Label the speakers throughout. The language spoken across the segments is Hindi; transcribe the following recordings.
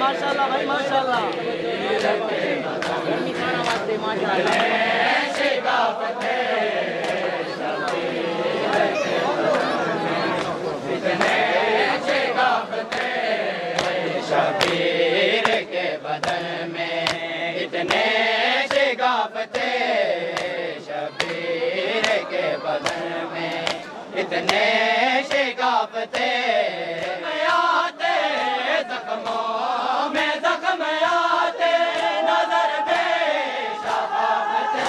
Speaker 1: माशाल्लाह भाई माशाल्लाह। गर्मी खाना वास्ते माशाल्लाह।
Speaker 2: शबीर के बदन में इतने शिगाफते, शबीर के बदन में इतने शिगाफते, आते जख्मों में जख्म आते, नजर पे शफाफते।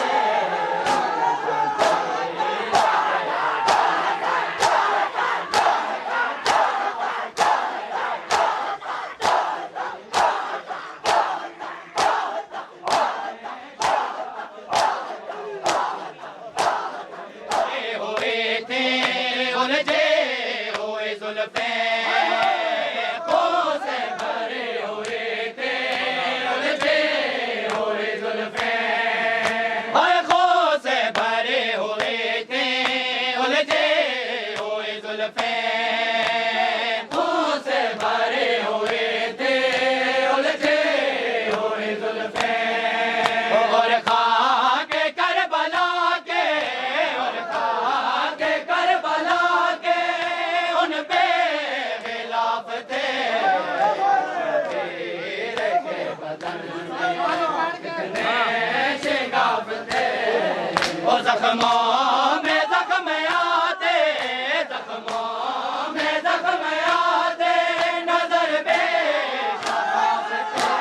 Speaker 2: हुए थे उलझे हुए जुल्फे, खो से भरे हुए थे उलझे हुए जुल्फे, हाय खो से भरे हुए थे उलझे हुए जुल्फे, खो से भरे हुए थे उलझे हुए जुल्फे, और खाके करबला के, और खाके करबला के उन पे खिलाफ थे, शबीर के बदन में इतने शिगाफ थे, वो जख्मों में जख्म आते, जख्मों में जख्म आते, नजर पे शफाफ थे।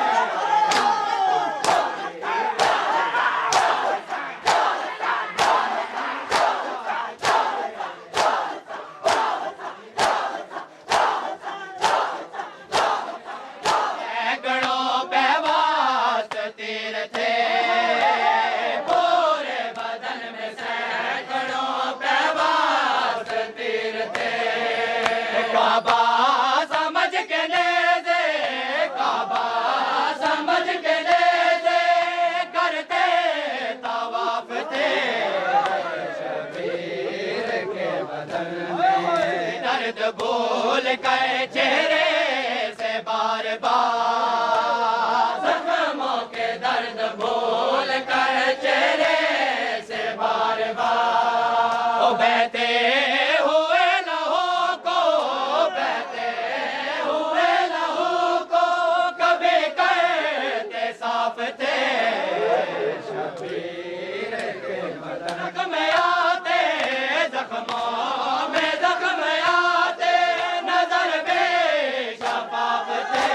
Speaker 2: सैकड़ों बेवास तीर थे पूरे बदन में, सैकड़ों बेवास तीर थे, काबा समझ के नेज़े, काबा समझ के नेज़े करते तवाफ थे, शबीर के बदन में दर्द भूल कर चेहरे से बार बार, जख्मों के दर्द भूल कर चेहरे से बार बार, ओ बहते हुए लहू को, बहते हुए लहू को कभी करते साफ थे, शबीर के बदन में आते, जख्मों में जख्म आते, नजर पे शफाफ थे।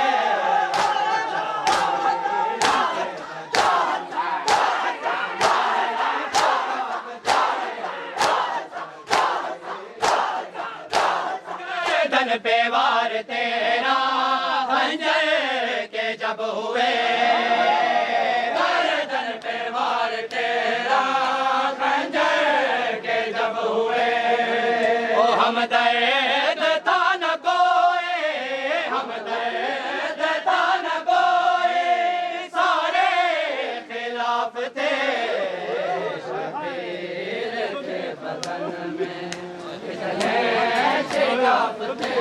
Speaker 2: गर्दन पे वार तेरा खंजर के जब हुए, गर्दन पे वार तेरा खंजर के जब हुए, ओ हम दर्द था न कोई, हम दर्द था न कोई, सारे खिलाफ थे, शबीर के बदन में इतने शिगाफ थे,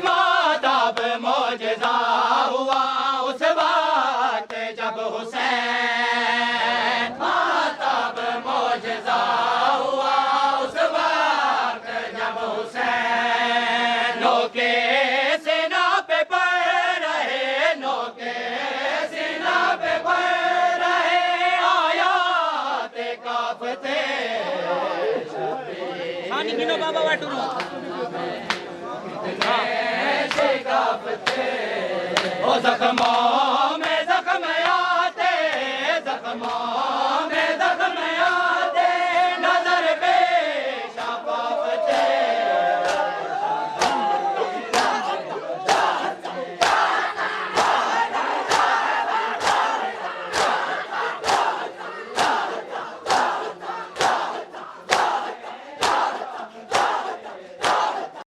Speaker 2: माताब मौजज़ा हुआ उस वक्त जब हुसैन, माताब मौजज़ा हुआ उस वक्त जब हुसैन, नोके सीना पे पड़ रहे, नोके सीना पे पड़ रहे, आयात काफ थे,
Speaker 1: खानी गिनो बाबा वाटुनो।
Speaker 2: शिगाफ थे, ओ जख्मों